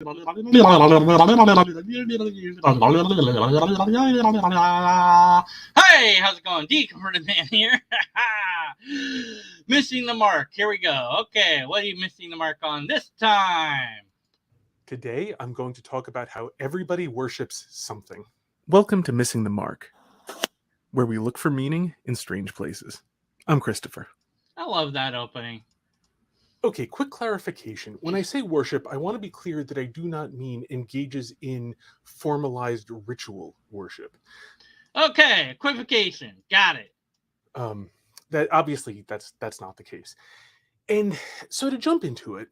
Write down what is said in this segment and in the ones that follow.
Hey, how's it going? Deconverted Man here. Missing the mark. Here we go. Okay, what are you missing the mark on this time? Today, I'm going to talk about how everybody worships something. Welcome to Missing the Mark, where we look for meaning in strange places. I'm Christopher. I love that opening. Okay, quick clarification. When I say worship, I want to be clear that I do not mean engages in formalized ritual worship. Okay, equivocation. Got it. That obviously that's not the case. And so to jump into it,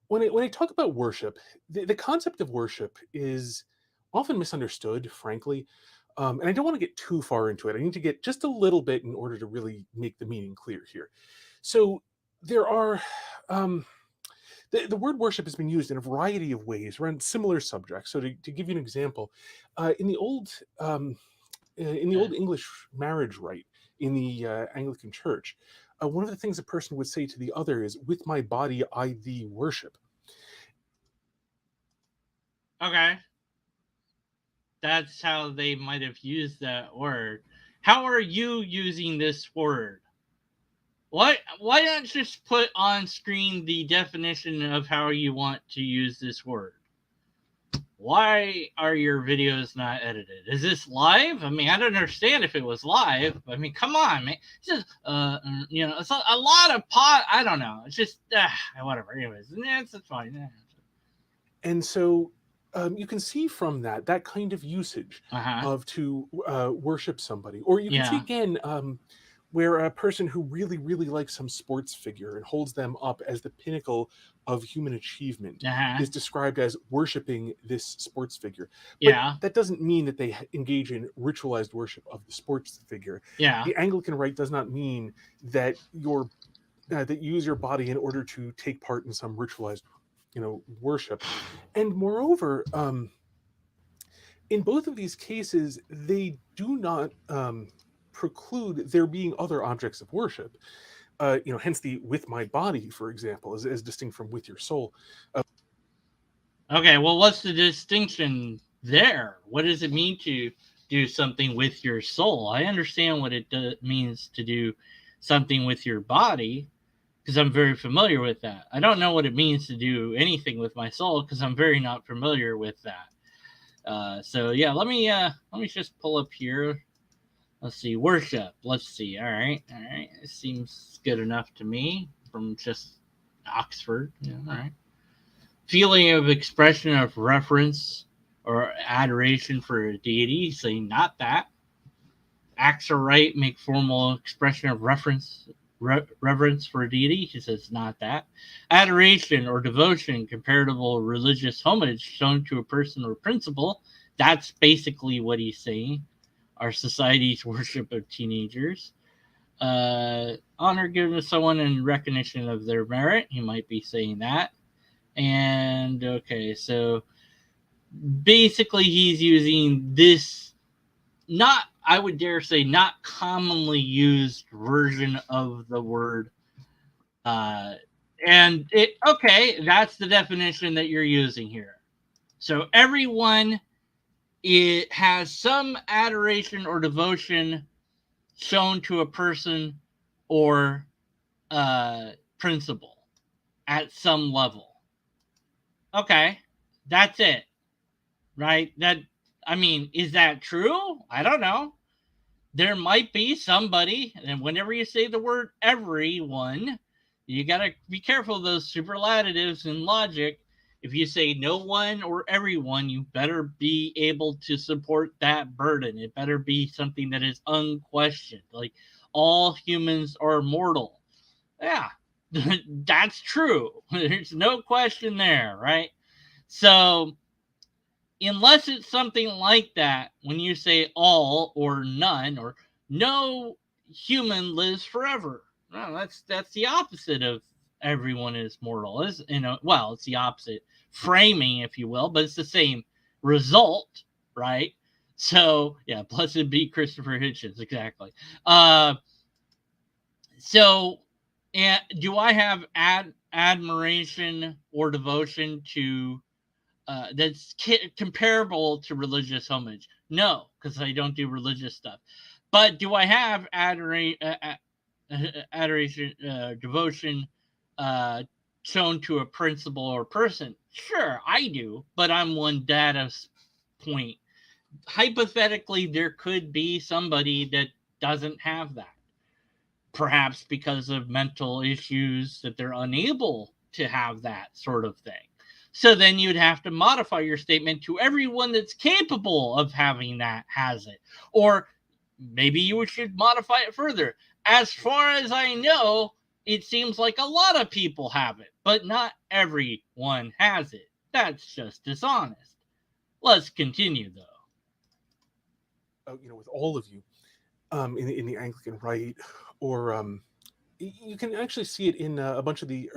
when I talk about worship, the concept of worship is often misunderstood, frankly. And I don't want to get too far into it. I need to get just a little bit in order to really make the meaning clear here. So there are the word worship has been used in a variety of ways around similar subjects. So to give you an example, in the old English marriage rite in the Anglican Church, one of the things a person would say to the other is, "With my body I thee worship." Okay. That's how they might have used that word. How are you using this word? Why not just put on screen the definition of how you want to use this word? Why are your videos not edited? Is this live? I mean, I don't understand if it was live. I mean, come on, man. It's just, it's a lot of pot. I don't know. It's just, whatever. Anyways, it's fine. And so you can see from that kind of usage of to worship somebody. Or you can see again where a person who really, really likes some sports figure and holds them up as the pinnacle of human achievement is described as worshiping this sports figure. But that doesn't mean that they engage in ritualized worship of the sports figure. The Anglican rite does not mean that that you use your body in order to take part in some ritualized worship. And moreover, in both of these cases, they do not preclude there being other objects of worship. Hence the "with my body," for example, as distinct from "with your soul." Okay, well, what's the distinction there? What does it mean to do something with your soul? I understand what it means to do something with your body, because I'm very familiar with that. I don't know what it means to do anything with my soul, because I'm very not familiar with that. So yeah, let me just pull up here. Let's see, worship. Let's see. All right. It seems good enough to me from just Oxford. Yeah. All right. Feeling of expression of reverence or adoration for a deity. Saying not that. Acts are right. Make formal expression of reverence for a deity. He says not that. Adoration or devotion, comparable religious homage shown to a person or principle. That's basically what he's saying. Our society's worship of teenagers. Honor given to someone in recognition of their merit. He might be saying that. And okay, so basically he's using this, not, I would dare say, not commonly used version of the word. And that's the definition that you're using here. So everyone, it has some adoration or devotion shown to a person or principle at some level. Okay, that's it, right? Is that true? I don't know. There might be somebody, and whenever you say the word everyone, you got to be careful of those superlatives in logic. If you say no one or everyone, you better be able to support that burden. It better be something that is unquestioned. Like, all humans are mortal. Yeah, that's true. There's no question there, right? So, unless it's something like that, when you say all or none or no human lives forever. No, that's the opposite of everyone is mortal. It's the opposite framing, if you will, but it's the same result, right? So yeah, blessed be Christopher Hitchens, exactly. So And do I have admiration or devotion to that's comparable to religious homage? No, because I don't do religious stuff. But do I have adoration, devotion shown to a principle or person? Sure, I do, but I'm one data point. Hypothetically, there could be somebody that doesn't have that. Perhaps because of mental issues that they're unable to have that sort of thing. So then you'd have to modify your statement to everyone that's capable of having that has it. Or maybe you should modify it further. As far as I know, it seems like a lot of people have it, but not everyone has it. That's just dishonest. Let's continue, though. With all of you, in the Anglican Rite, or you can actually see it in a bunch of the,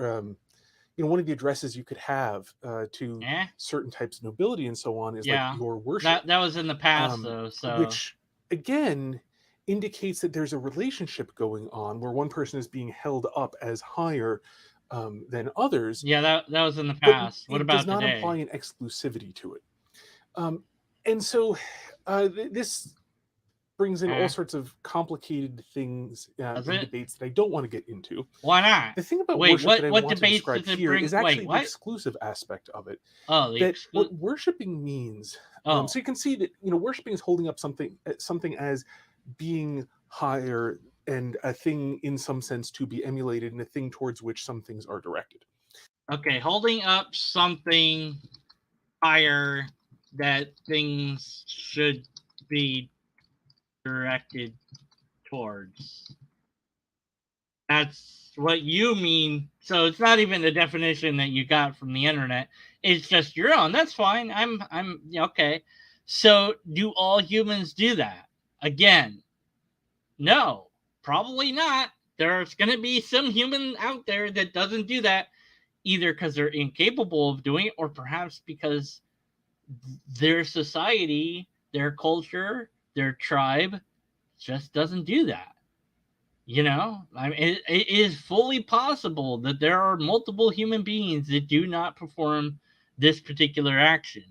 one of the addresses you could have to certain types of nobility and so on is like your worship. That was in the past, though, so which again indicates that there's a relationship going on where one person is being held up as higher than others. Yeah, that was in the past. What about today? It does not imply an exclusivity to it. And so this brings in all sorts of complicated things and debates that I don't want to get into. Why not? The thing about worship that I want to describe here is actually the exclusive aspect of it. What worshiping means. So you can see that worshiping is holding up something as being higher and a thing in some sense to be emulated and a thing towards which some things are directed. Okay, holding up something higher that things should be directed towards. That's what you mean. So it's not even a definition that you got from the internet. It's just your own. That's fine. I'm okay. So do all humans do that? Again, no, probably not. There's going to be some human out there that doesn't do that, either because they're incapable of doing it or perhaps because their society, their culture, their tribe just doesn't do that. I mean, it is fully possible that there are multiple human beings that do not perform this particular action.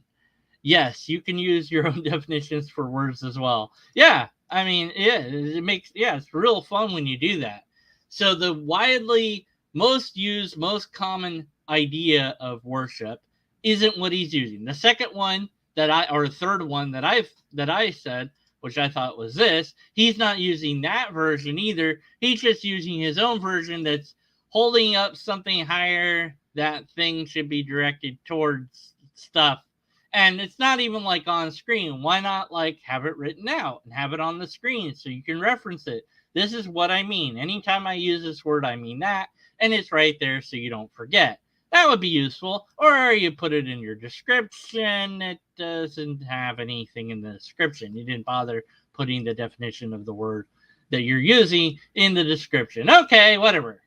Yes, you can use your own definitions for words as well. Yeah, I mean, it's real fun when you do that. So the widely most used, most common idea of worship isn't what he's using. The second one third one that I said, which I thought was this, he's not using that version either. He's just using his own version that's holding up something higher. That thing should be directed towards stuff. And it's not even like on screen. Why not like have it written out and have it on the screen so you can reference it? This is what I mean. Anytime I use this word, I mean that. And it's right there so you don't forget. That would be useful. Or you put it in your description. It doesn't have anything in the description. You didn't bother putting the definition of the word that you're using in the description. Okay, whatever.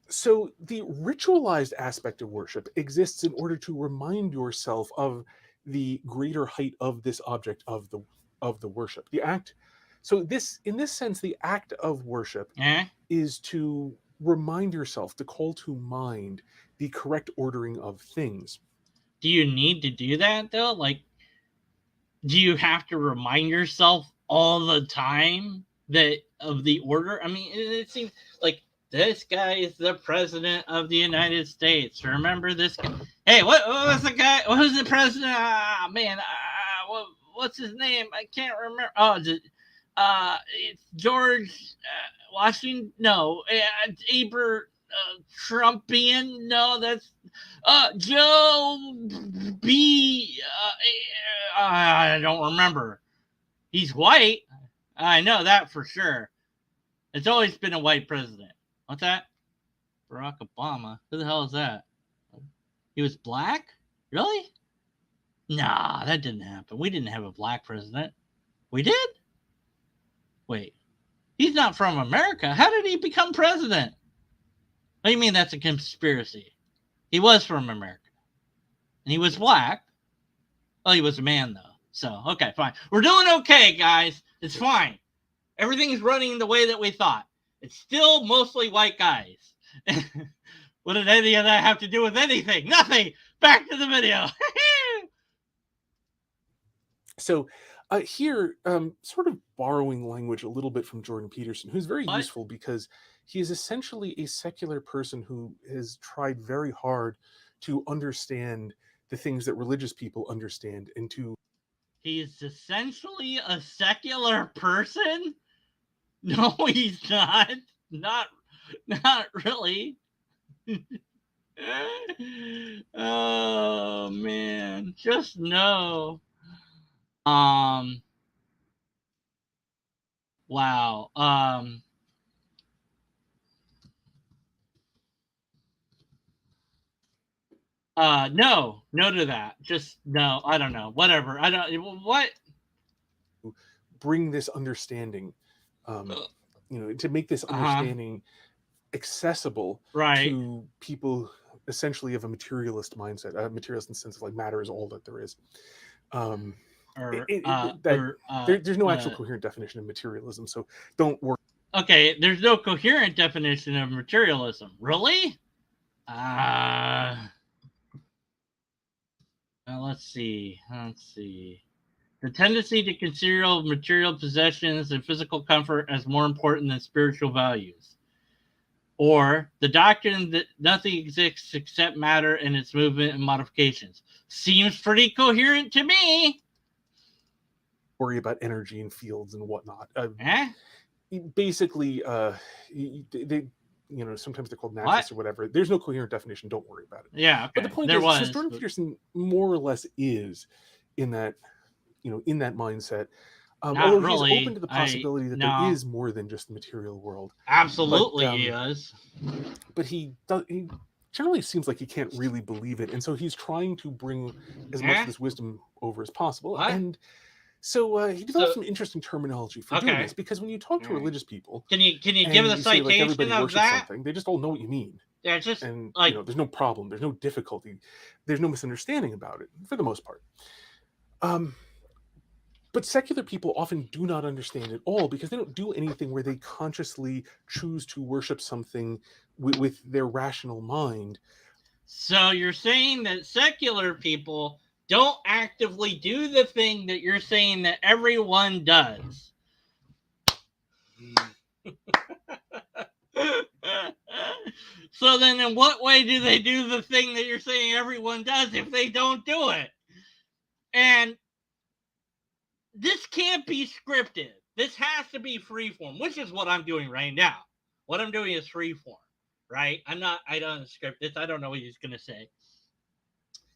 So the ritualized aspect of worship exists in order to remind yourself of the greater height of this object of the worship. The act. So in this sense, the act of worship is to remind yourself, to call to mind the correct ordering of things. Do you need to do that though? Like, do you have to remind yourself all the time of the order? I mean, it seems like this guy is the president of the United States. Remember this guy? Hey, what was the guy? What was the president? What's his name? I can't remember. It's George Washington. No, Trumpian. No, that's Joe B. I don't remember. He's white. I know that for sure. It's always been a white president. What's that? Barack Obama. Who the hell is that? He was black? Really? Nah, that didn't happen. We didn't have a black president. We did? Wait. He's not from America. How did he become president? What do you mean that's a conspiracy? He was from America. And he was black. Well, he was a man, though. So, okay, fine. We're doing okay, guys. It's fine. Everything's running the way that we thought. It's still mostly white guys. What did any of that have to do with anything? Nothing. Back to the video. So here, sort of borrowing language a little bit from Jordan Peterson, who's very useful because he is essentially a secular person who has tried very hard to understand the things that religious people understand and to... He's essentially a secular person? No, he's not. Not really. Oh man, just no. Wow. No to that. Just no. I don't know. Whatever. I don't. What? Bring this understanding, to make this understanding accessible to people essentially of a materialist mindset, a materialist in the sense of like matter is all that there is. There's no actual coherent definition of materialism, so don't worry. Okay, there's no coherent definition of materialism. Really? Let's see. The tendency to consider material possessions and physical comfort as more important than spiritual values. Or the doctrine that nothing exists except matter and its movement and modifications. Seems pretty coherent to me. Worry about energy and fields and whatnot. Basically, they sometimes they're called naturalists or whatever. There's no coherent definition. Don't worry about it. Yeah, okay. But the point is, since Jordan Peterson more or less is in that, in that mindset, although really. He's open to the possibility that there is more than just the material world. Absolutely, he is. But he generally seems like he can't really believe it, and so he's trying to bring as much of this wisdom over as possible. And so he developed some interesting terminology for doing this, because when you talk to religious people, can you give the citation say, like, of that? They just all know what you mean. Yeah, just and there's no problem, there's no difficulty, there's no misunderstanding about it for the most part. But secular people often do not understand at all because they don't do anything where they consciously choose to worship something with their rational mind. So you're saying that secular people don't actively do the thing that you're saying that everyone does. So then in what way do they do the thing that you're saying everyone does if they don't do it? And this can't be scripted. This has to be freeform, which is what I'm doing right now. What I'm doing is freeform, right? I don't script this. I don't know what he's going to say.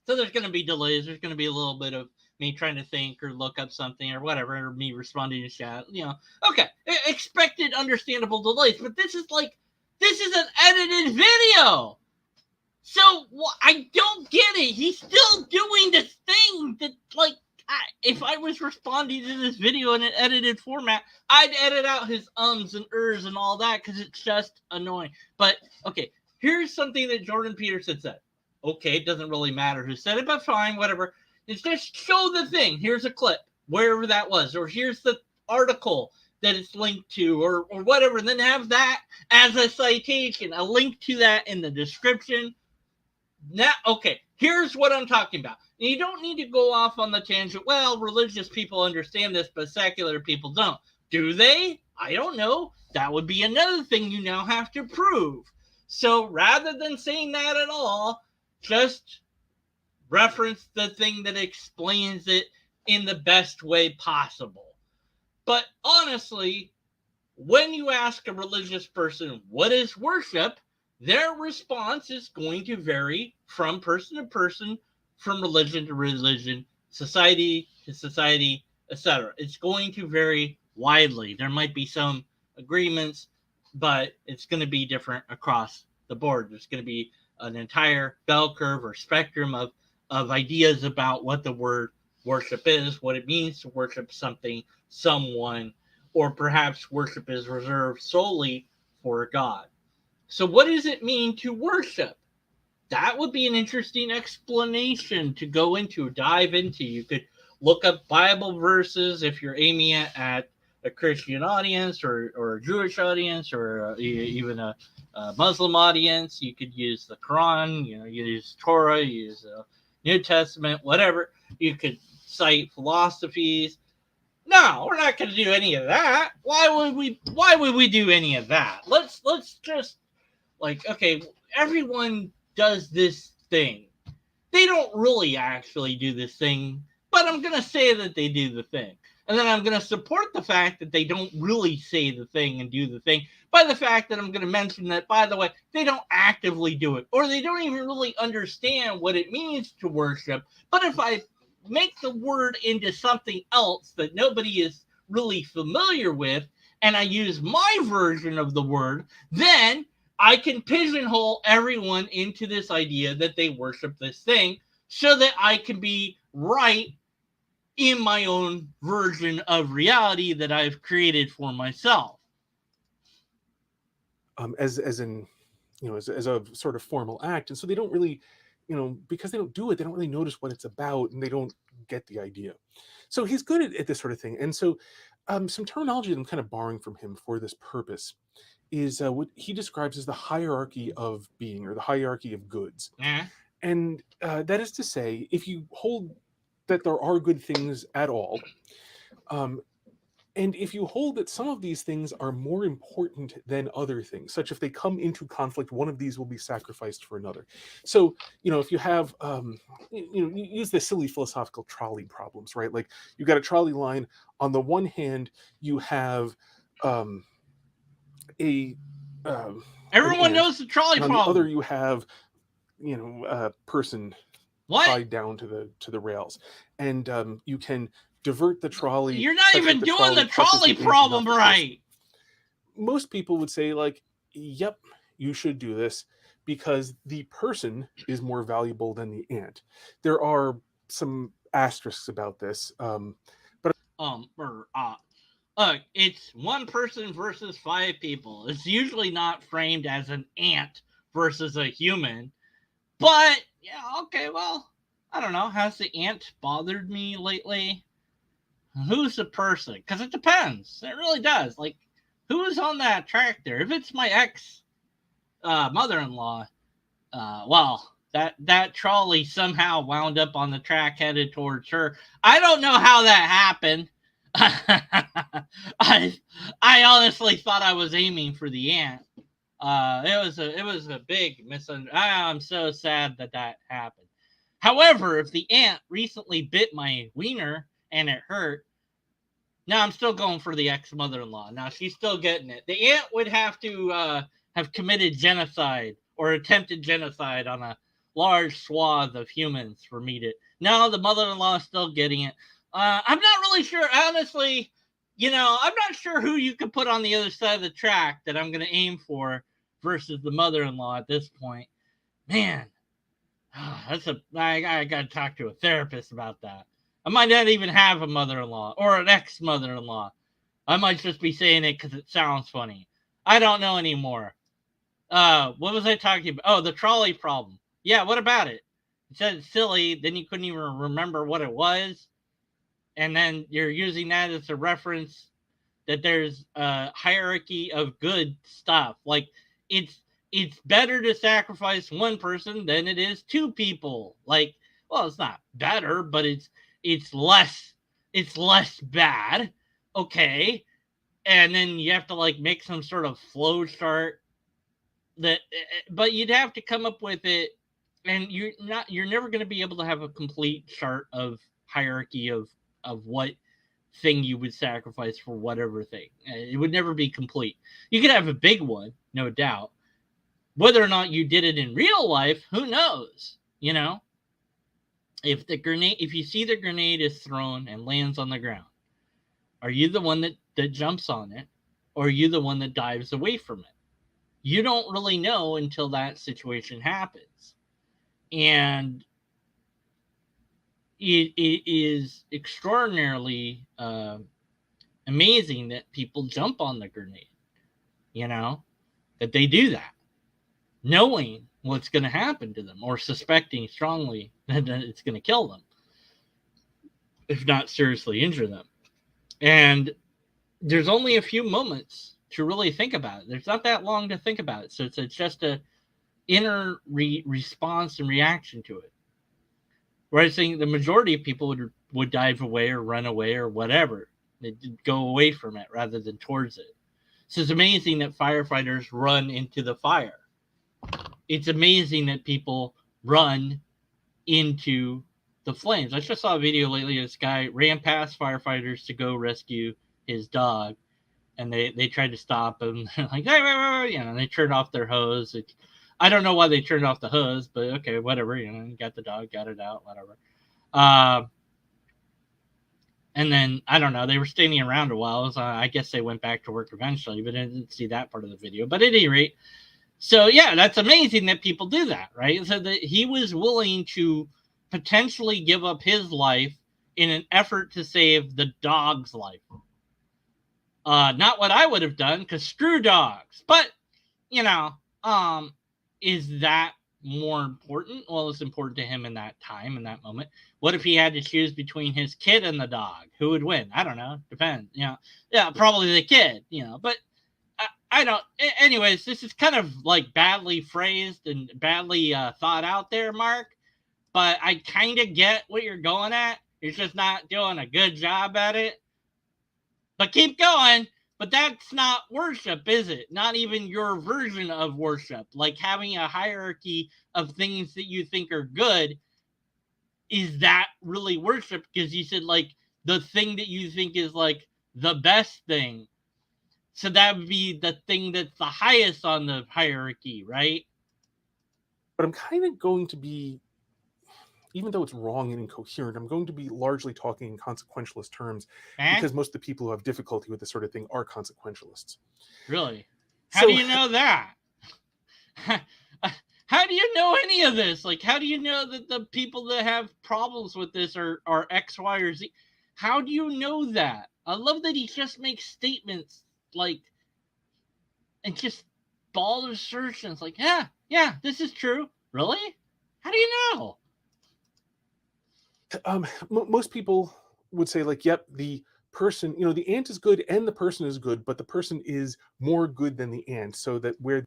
So there's going to be delays. There's going to be a little bit of me trying to think or look up something or whatever, or me responding to chat, Okay, expected, understandable delays. But this is an edited video. So I don't get it. He's still doing this thing that, if I was responding to this video in an edited format, I'd edit out his ums and ers and all that because it's just annoying. But, okay, here's something that Jordan Peterson said. Okay, it doesn't really matter who said it, but fine, whatever. It's just show the thing. Here's a clip, wherever that was. Or here's the article that it's linked to, or whatever. And then have that as a citation, a link to that in the description. Now, okay, here's what I'm talking about. And you don't need to go off on the tangent. Well, religious people understand this, but secular people don't. Do they? I don't know. That would be another thing you now have to prove. So rather than saying that at all, just reference the thing that explains it in the best way possible. But honestly, when you ask a religious person, what is worship? Their response is going to vary from person to person, from religion to religion, society to society, etc. It's going to vary widely. There might be some agreements, but it's going to be different across the board. There's going to be an entire bell curve or spectrum of ideas about what the word worship is, what it means to worship something, someone, or perhaps worship is reserved solely for God. So what does it mean to worship? That would be an interesting explanation to go into, dive into. You could look up Bible verses if you're aiming at a Christian audience or a Jewish audience or even a Muslim audience. You could use the Quran, you use Torah, you use the New Testament, whatever. You could cite philosophies. No, we're not going to do any of that. Why would we do any of that? Let's just okay, everyone does this thing. They don't really actually do this thing, but I'm going to say that they do the thing. And then I'm going to support the fact that they don't really say the thing and do the thing by the fact that I'm going to mention that, by the way, they don't actively do it, or they don't even really understand what it means to worship. But if I make the word into something else that nobody is really familiar with, and I use my version of the word, then I can pigeonhole everyone into this idea that they worship this thing so that I can be right in my own version of reality that I've created for myself. As a sort of formal act. And so they don't really, because they don't do it, they don't really notice what it's about, and they don't get the idea. So he's good at this sort of thing. And so some terminology that I'm kind of borrowing from him for this purpose is what he describes as the hierarchy of being, or the hierarchy of goods. And that is to say, if you hold that there are good things at all, and if you hold that some of these things are more important than other things, such if they come into conflict, one of these will be sacrificed for another. So, if you have, you use the silly philosophical trolley problems, right? Like you've got a trolley line. On the one hand, you have everyone knows the trolley problem. On the other, you have, a person tied down to the rails, and you can divert the trolley. You're not even doing the trolley problem right. Most people would say, like, yep, you should do this because the person is more valuable than the ant. There are some asterisks about this, but look, it's one person versus 5 people. It's usually not framed as an ant versus a human. But yeah, okay, well, I don't know. Has the ant bothered me lately? Who's the person? Because it depends. It really does. Like, who is on that track there? If it's my ex mother-in-law, well, that trolley somehow wound up on the track headed towards her. I don't know how that happened. I honestly thought I was aiming for the ant. It was a big misunderstanding. I'm so sad that happened. However, if the ant recently bit my wiener and it hurt, now I'm still going for the ex-mother-in-law. Now she's still getting it. The ant would have to have committed genocide or attempted genocide on a large swath of humans for me to. No, the mother-in-law is still getting it. I'm not really sure, honestly. I'm not sure who you could put on the other side of the track that I'm going to aim for versus the mother-in-law at this point. Man, I got to talk to a therapist about that. I might not even have a mother-in-law or an ex-mother-in-law. I might just be saying it because it sounds funny. I don't know anymore. What was I talking about? Oh, the trolley problem. Yeah, what about it? You said it's silly, then you couldn't even remember what it was. And then you're using that as a reference that there's a hierarchy of good stuff. Like, it's better to sacrifice one person than it is 2 people. Like, well, it's not better, but it's less bad. Okay. And then you have to like make some sort of flow chart but you'd have to come up with it, and you're never going to be able to have a complete chart of hierarchy of what thing you would sacrifice for whatever thing. It would never be complete. You could have a big one, no doubt. Whether or not you did it in real life, who knows? If you see the grenade is thrown and lands on the ground, are you the one that jumps on it, or are you the one that dives away from it? You don't really know until that situation happens. And it is extraordinarily amazing that people jump on the grenade, that they do that, knowing what's going to happen to them or suspecting strongly that it's going to kill them, if not seriously injure them. And there's only a few moments to really think about it. There's not that long to think about it. So it's just a inner response and reaction to it. Whereas I think the majority of people would dive away or run away or whatever. They'd go away from it rather than towards it. So it's amazing that firefighters run into the fire. It's amazing that people run into the flames. I just saw a video lately. This guy ran past firefighters to go rescue his dog, and they tried to stop him. Like, hey, you know, they turned off their hose. I don't know why they turned off the hose, but okay, whatever. You know, got the dog, got it out, whatever. And then I don't know. They were standing around a while. So I guess they went back to work eventually, but I didn't see that part of the video. But at any rate, so yeah, that's amazing that people do that, right? So that he was willing to potentially give up his life in an effort to save the dog's life. Not what I would have done, because screw dogs. But you know, is that more important? Well, it's important to him in that time, in that moment. What if he had to choose between his kid and the dog? Who would win? I don't know. Depends. You know, yeah, probably the kid. You know, but I don't. Anyways, this is kind of like badly phrased and badly thought out there, Mark. But I kind of get what you're going at. You're just not doing a good job at it. But keep going. But that's not worship, is it? Not even your version of worship. Like having a hierarchy of things that you think are good. Is that really worship? Because you said like the thing that you think is like the best thing. So that would be the thing that's the highest on the hierarchy, right? But I'm kind of going to be, even though it's wrong and incoherent, I'm going to be largely talking in consequentialist terms because most of the people who have difficulty with this sort of thing are consequentialists. Really? How do you know that? How do you know any of this? Like, how do you know that the people that have problems with this are X, Y, or Z? How do you know that? I love that he just makes statements like, and just bald assertions like, yeah, this is true. Really? How do you know? Most people would say like, yep, the person, you know, the ant is good and the person is good, but the person is more good than the ant. So that where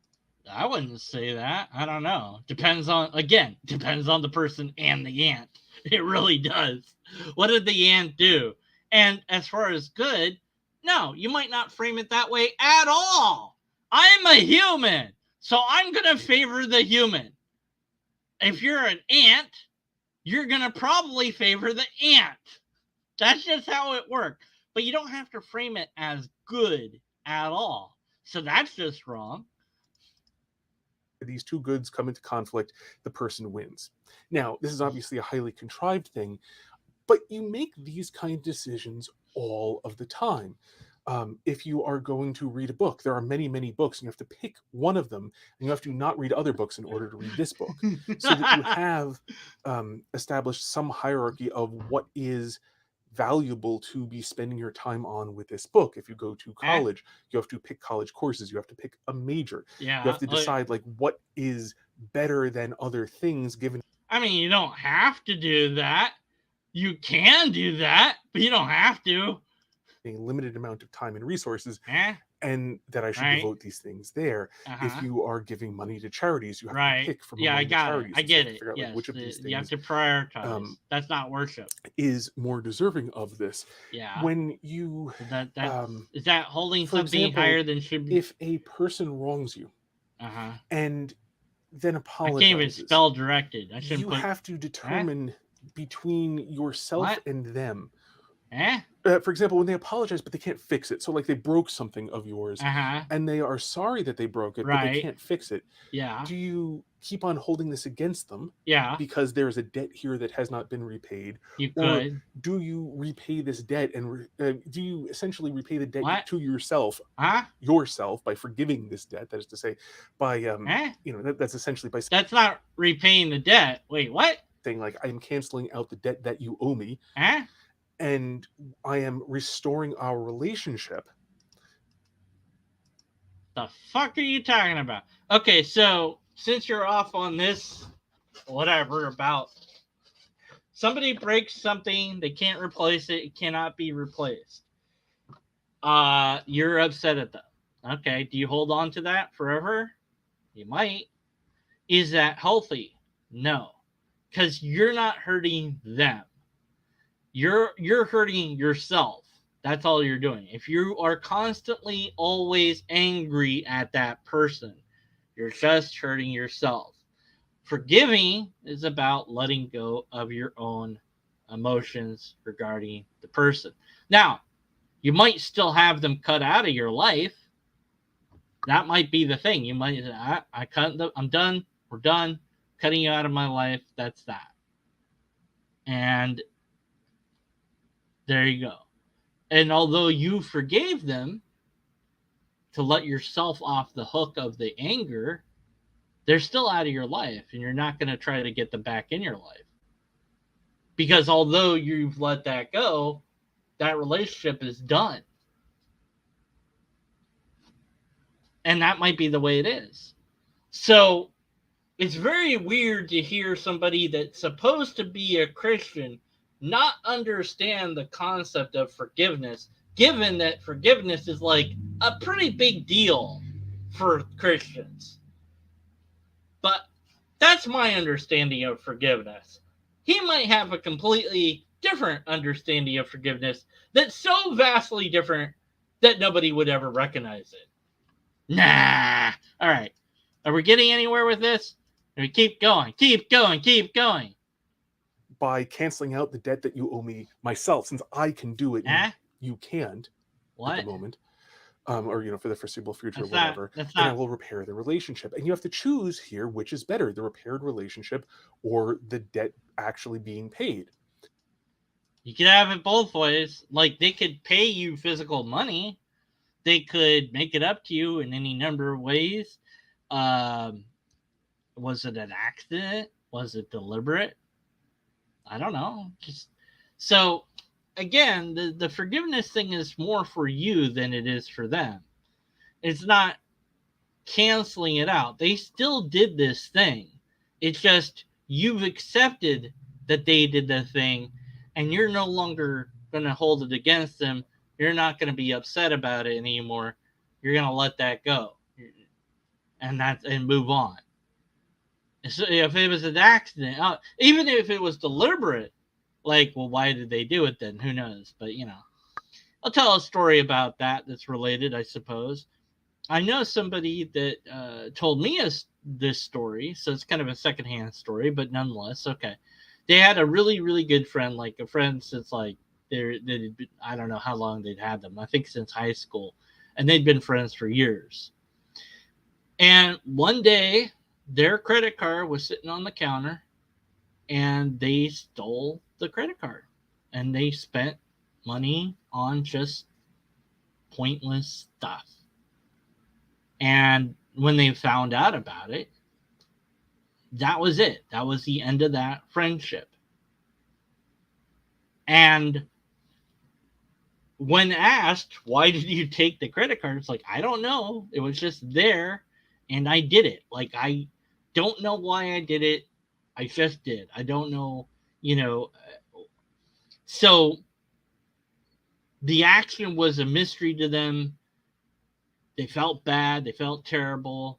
I wouldn't say that. I don't know. Depends on the person and the ant. It really does. What did the ant do? And as far as good, no, you might not frame it that way at all. I'm a human, so I'm going to favor the human. If you're an ant, you're going to probably favor the ant. That's just how it works. But you don't have to frame it as good at all. So that's just wrong. These two goods come into conflict, the person wins. Now, this is obviously a highly contrived thing, but you make these kind of decisions all of the time. If you are going to read a book, there are many, many books, and you have to pick one of them, and you have to not read other books in order to read this book. So that you have established some hierarchy of what is valuable to be spending your time on with this book. If you go to college, you have to pick college courses, you have to pick a major. Yeah. You have to decide like what is better than other things given. I mean, you don't have to do that. You can do that, but you don't have to. A limited amount of time and resources, and that I should devote these things there. If you are giving money to charities, you have to pick from I charities. I get it. Like, which of these things you have to prioritize. That's not worship. Is more deserving of this. Yeah. When you is that holding something example, higher than should be? If a person wrongs you, and then apologizes, I can't even spell directed. I shouldn't. You have to determine between yourself and them. For example, when they apologize, but they can't fix it. So like they broke something of yours and they are sorry that they broke it, but they can't fix it. Yeah. Do you keep on holding this against them? Yeah. Because there's a debt here that has not been repaid. You could. Or do you repay this debt and do you essentially repay the debt to yourself? Yourself by forgiving this debt. That is to say, by you know, that's essentially by. That's not repaying the debt. Wait, what? Saying like I am canceling out the debt that you owe me. And I am restoring our relationship. The fuck are you talking about? Okay, so since you're off on this, whatever, about somebody breaks something, they can't replace it, it cannot be replaced. You're upset at them. Okay, do you hold on to that forever? You might. Is that healthy? No, because you're not hurting them. You're hurting yourself. That's all you're doing. If you are constantly always angry at that person, you're just hurting yourself. Forgiving is about letting go of your own emotions regarding the person. Now, you might still have them cut out of your life. That might be the thing. You might say, I'm done. We're done. Cutting you out of my life. That's that. And there you go. And although you forgave them to let yourself off the hook of the anger, they're still out of your life, and you're not going to try to get them back in your life. Because although you've let that go, that relationship is done. And that might be the way it is. So it's very weird to hear somebody that's supposed to be a Christian not understand the concept of forgiveness, given that forgiveness is like a pretty big deal for Christians. But that's my understanding of forgiveness. He might have a completely different understanding of forgiveness that's so vastly different that nobody would ever recognize it. Nah. All right. Are we getting anywhere with this? Or we keep going. By canceling out the debt that you owe me myself, since I can do it, you can't. What? At the moment. Or, for the foreseeable future, whatever. And I will repair the relationship. And you have to choose here which is better, the repaired relationship or the debt actually being paid. You could have it both ways. Like, they could pay you physical money. They could make it up to you in any number of ways. Was it an accident? Was it deliberate? I don't know. So, again, the forgiveness thing is more for you than it is for them. It's not canceling it out. They still did this thing. It's just you've accepted that they did the thing, and you're no longer going to hold it against them. You're not going to be upset about it anymore. You're going to let that go and move on. So if it was an accident, even if it was deliberate, like, well, why did they do it then? Who knows? But, I'll tell a story about that that's related, I suppose. I know somebody that told me this story, so it's kind of a secondhand story, but nonetheless, okay. They had a really, really good friend, like a friend since, like, I don't know how long they'd had them. I think since high school. And they'd been friends for years. And one day, their credit card was sitting on the counter, and they stole the credit card. And they spent money on just pointless stuff. And when they found out about it, that was it. That was the end of that friendship. And when asked, why did you take the credit card? It's like, I don't know. It was just there, and I did it. Like, I don't know why I did it. I just did. I don't know, So the action was a mystery to them. They felt bad. They felt terrible.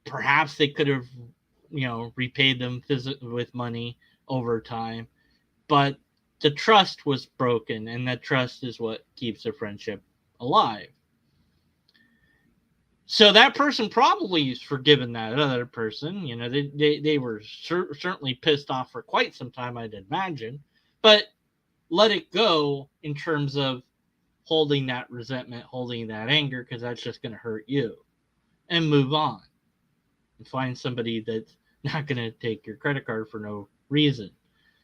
Perhaps they could have, repaid them with money over time. But the trust was broken, and that trust is what keeps a friendship alive. So that person probably has forgiven that other person. They were certainly pissed off for quite some time, I'd imagine. But let it go in terms of holding that resentment, holding that anger, because that's just going to hurt you. And move on. And find somebody that's not going to take your credit card for no reason.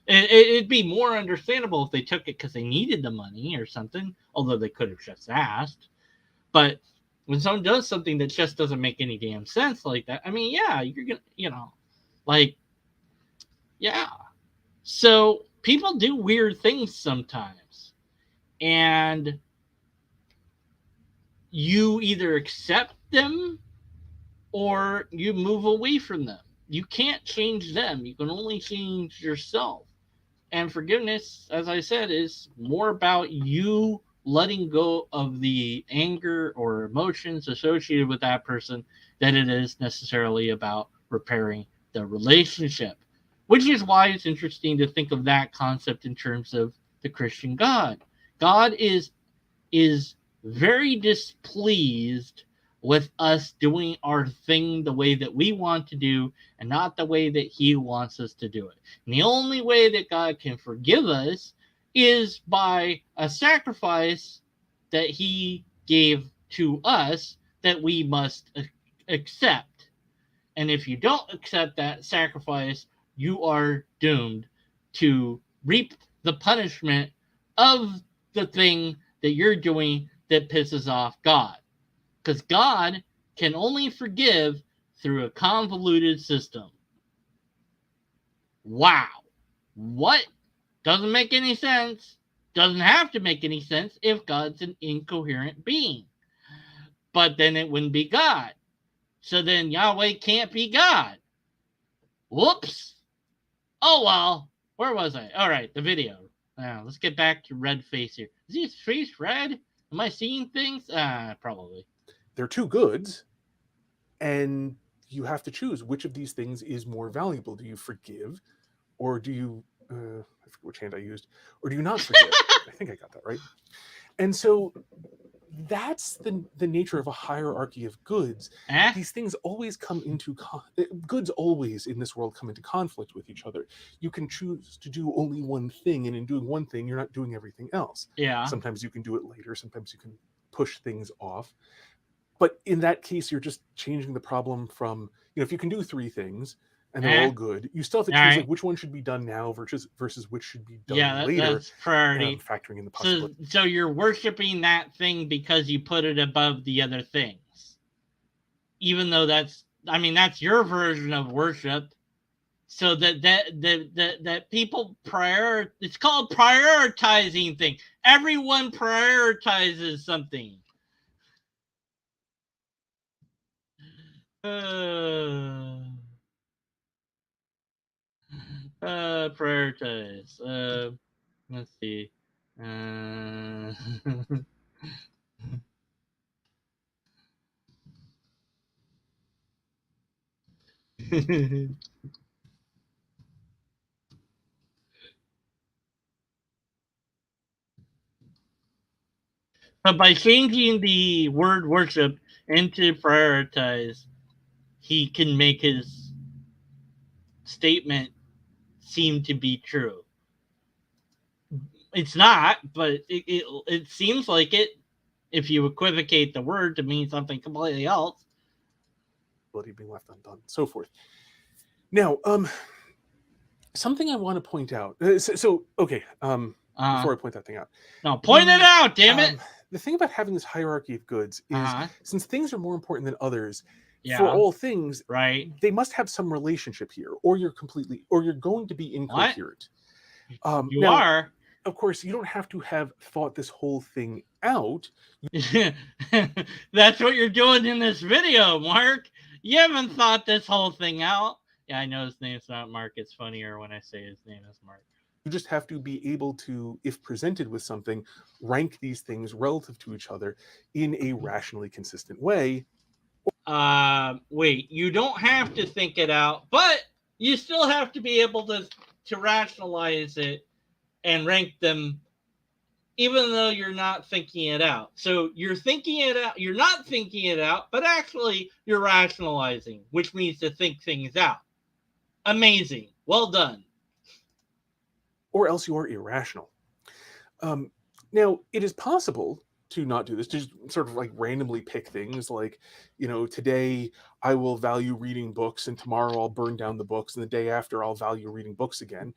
It'd be more understandable if they took it because they needed the money or something, although they could have just asked. But when someone does something that just doesn't make any damn sense like that, I mean, yeah, you're going to, yeah. So people do weird things sometimes. And you either accept them or you move away from them. You can't change them. You can only change yourself. And forgiveness, as I said, is more about you letting go of the anger or emotions associated with that person than it is necessarily about repairing the relationship. Which is why it's interesting to think of that concept in terms of the Christian God. God is very displeased with us doing our thing the way that we want to do and not the way that he wants us to do it. And the only way that God can forgive us is by a sacrifice that he gave to us that we must accept. And if you don't accept that sacrifice, you are doomed to reap the punishment of the thing that you're doing that pisses off God. Because God can only forgive through a convoluted system. Wow. What? Doesn't make any sense. Doesn't have to make any sense if God's an incoherent being. But then it wouldn't be God. So then Yahweh can't be God. Whoops. Oh, well. Where was I? All right, the video. Now, let's get back to red face here. Is his face red? Am I seeing things? Probably. They're two goods, and you have to choose which of these things is more valuable. Do you forgive, or do you, I forget which hand I used, or do you not forgive? I think I got that right. And so that's the nature of a hierarchy of goods. These things always come into goods always in this world come into conflict with each other. You can choose to do only one thing, and in doing one thing, you're not doing everything else. Yeah. Sometimes you can do it later. Sometimes you can push things off. But in that case, you're just changing the problem from, if you can do three things and they're all good, you still have to choose like which one should be done now versus which should be done later. That's priority. Factoring in the possibility. So you're worshiping that thing because you put it above the other things. Even though that's your version of worship. So that people it's called prioritizing thing. Everyone prioritizes something. Prioritize. Let's see. But by changing the word worship into prioritize, he can make his statement seem to be true. It's not, but it seems like it if you equivocate the word to mean something completely else. Being left undone, so forth. Now, something I want to point out. Okay. Before I point that thing out. No, point it out, damn it. The thing about having this hierarchy of goods is since things are more important than others, for all things, right? They must have some relationship here, or you're going to be incoherent. You are. Of course, you don't have to have thought this whole thing out. That's what you're doing in this video, Mark. You haven't thought this whole thing out. Yeah, I know his name's not Mark. It's funnier when I say his name is Mark. You just have to be able to, if presented with something, rank these things relative to each other in a rationally consistent way. Wait, you don't have to think it out, but you still have to be able to rationalize it and rank them, even though you're not thinking it out. So you're thinking it out, you're not thinking it out, but actually you're rationalizing, which means to think things out. Amazing. Well done. Or else you are irrational. Now, it is possible to not do this, to just sort of like randomly pick things like, today I will value reading books and tomorrow I'll burn down the books and the day after I'll value reading books again.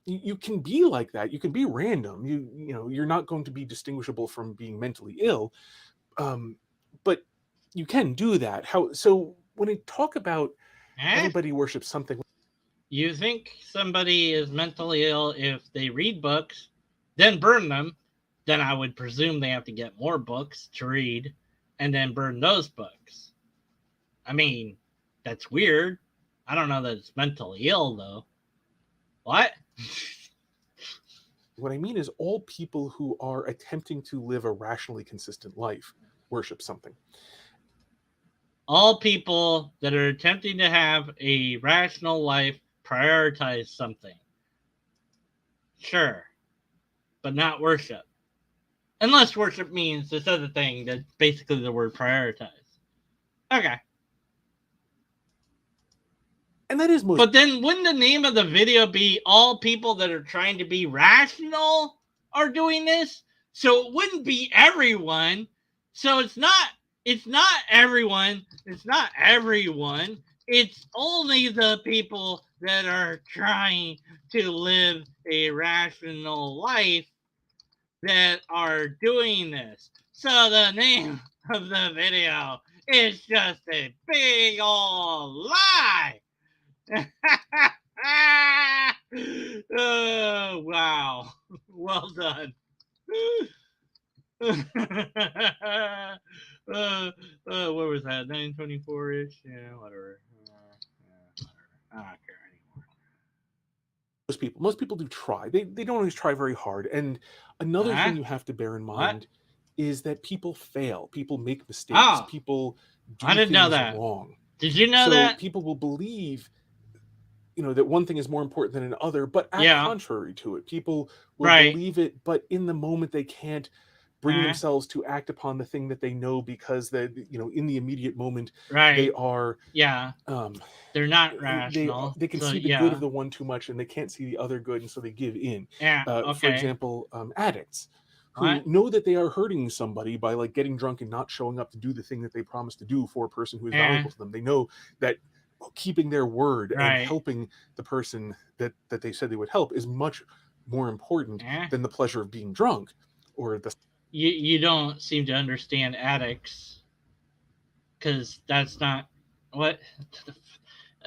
You can be like that. You can be random. You're not going to be distinguishable from being mentally ill. But you can do that. So when I talk about everybody worships something. You think somebody is mentally ill if they read books, then burn them, then I would presume they have to get more books to read and then burn those books. I mean, that's weird. I don't know that it's mentally ill, though. What? What I mean is all people who are attempting to live a rationally consistent life worship something. All people that are attempting to have a rational life prioritize something. Sure, but not worship. Unless worship means this other thing that's basically the word prioritize. Okay. And that is most. But then wouldn't the name of the video be all people that are trying to be rational are doing this? So it wouldn't be everyone. So it's not everyone. It's not everyone. It's only the people that are trying to live a rational life that are doing this. So the name of the video is just a big old lie. Oh, wow. Well done. What was that? 924-ish? Yeah, whatever. I don't care anymore. Most people do try. They don't always try very hard. And another thing you have to bear in mind is that people fail. People make mistakes. People do I didn't know that. Wrong. Did you know that? People will believe, that one thing is more important than another, but act contrary to it. People will believe it, but in the moment they can't bring themselves to act upon the thing that they know because in the immediate moment they are they're not rational. They can see the good of the one too much and they can't see the other good, and so they give in. For example, addicts who know that they are hurting somebody by like getting drunk and not showing up to do the thing that they promised to do for a person who is valuable to them. They know that keeping their word and helping the person that they said they would help is much more important than the pleasure of being drunk or the. You don't seem to understand addicts, because that's not what.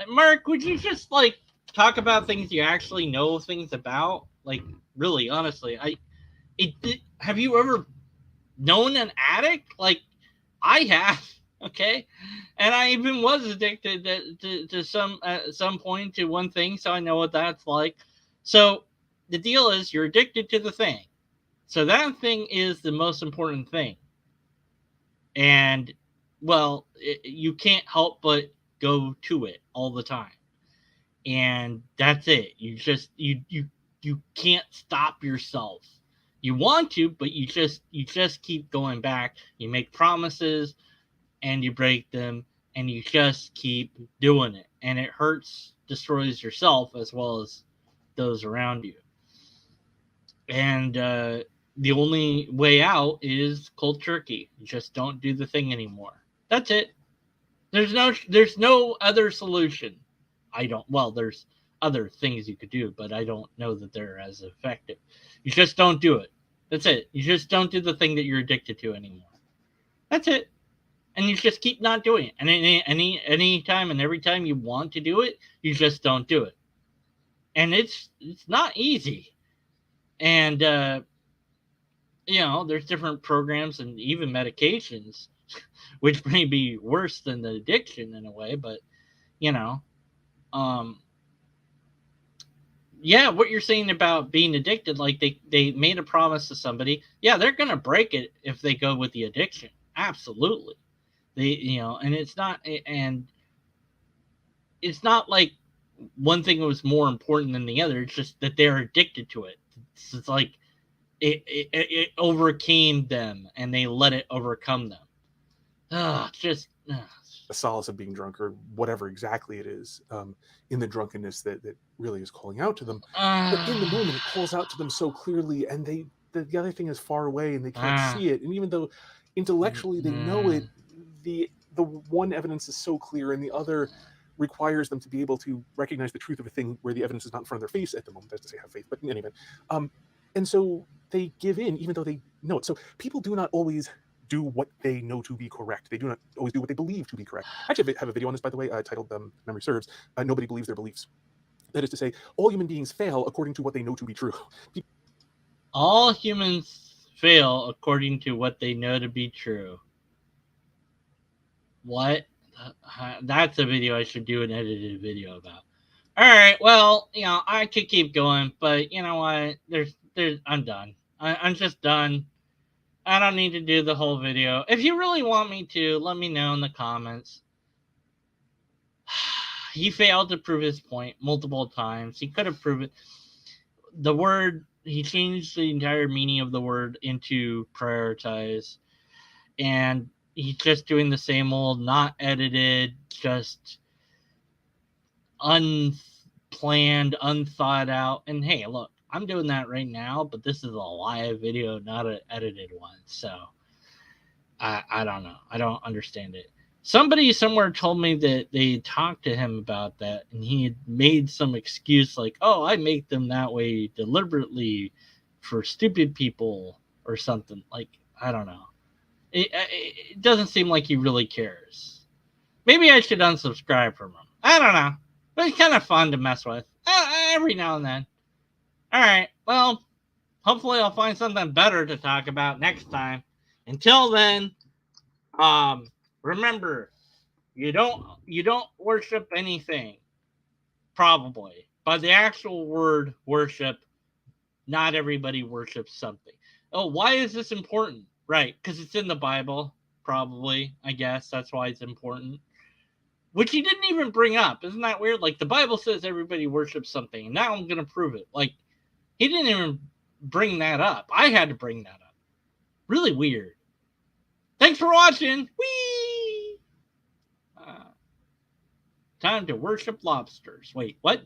Mark, would you just like talk about things you actually know things about? Like, really, honestly, have you ever known an addict? Like, I have. Okay, and I even was addicted to some at some point to one thing, so I know what that's like. So the deal is, you're addicted to the thing, so that thing is the most important thing, and well, you can't help but go to it all the time, and that's it. You just you can't stop yourself. You want to, but you just keep going back. You make promises and you break them, and you just keep doing it. And it hurts, destroys yourself as well as those around you. And the only way out is cold turkey. You just don't do the thing anymore. That's it. There's no other solution. There's other things you could do, but I don't know that they're as effective. You just don't do it. That's it. You just don't do the thing that you're addicted to anymore. That's it. And you just keep not doing it. And any time and every time you want to do it, you just don't do it. And it's not easy. And there's different programs and even medications, which may be worse than the addiction in a way. But what you're saying about being addicted, like they made a promise to somebody. Yeah, they're gonna break it if they go with the addiction. Absolutely. And it's not like one thing was more important than the other. It's just that they're addicted to it. It's like it overcame them and they let it overcome them. The solace of being drunk, or whatever exactly it is, in the drunkenness that really is calling out to them. But in the moment, it calls out to them so clearly, and the other thing is far away and they can't see it. And even though intellectually they know it, the one evidence is so clear and the other requires them to be able to recognize the truth of a thing where the evidence is not in front of their face at the moment. That's to say, have faith, but in any event. And so they give in even though they know it. So people do not always do what they know to be correct. They do not always do what they believe to be correct. I actually have a video on this, by the way, titled Memory Serves, Nobody Believes Their Beliefs. That is to say, all human beings fail according to what they know to be true. All humans fail according to what they know to be true. What? That's a video I should do an edited video about. All right, well, I could keep going, but you know what? I'm done. I'm just done. I don't need to do the whole video. If you really want me to, let me know in the comments. He failed to prove his point multiple times. He could have proven the word. He changed the entire meaning of the word into prioritize. And he's just doing the same old, not edited, just unplanned, unthought out. And hey, look, I'm doing that right now, but this is a live video, not an edited one. So I don't know. I don't understand it. Somebody somewhere told me that they talked to him about that, and he had made some excuse like, oh, I make them that way deliberately for stupid people or something. Like, I don't know. It doesn't seem like he really cares. Maybe I should unsubscribe from him. I don't know. But it's kind of fun to mess with every now and then. All right. Well, hopefully I'll find something better to talk about next time. Until then, remember, you don't worship anything, probably. By the actual word worship, not everybody worships something. Oh, why is this important? Right, because it's in the Bible, probably. I guess that's why it's important. Which he didn't even bring up. Isn't that weird? Like, the Bible says everybody worships something, and now I'm going to prove it. Like, he didn't even bring that up. I had to bring that up. Really weird. Thanks for watching. Whee! Time to worship lobsters. Wait, what?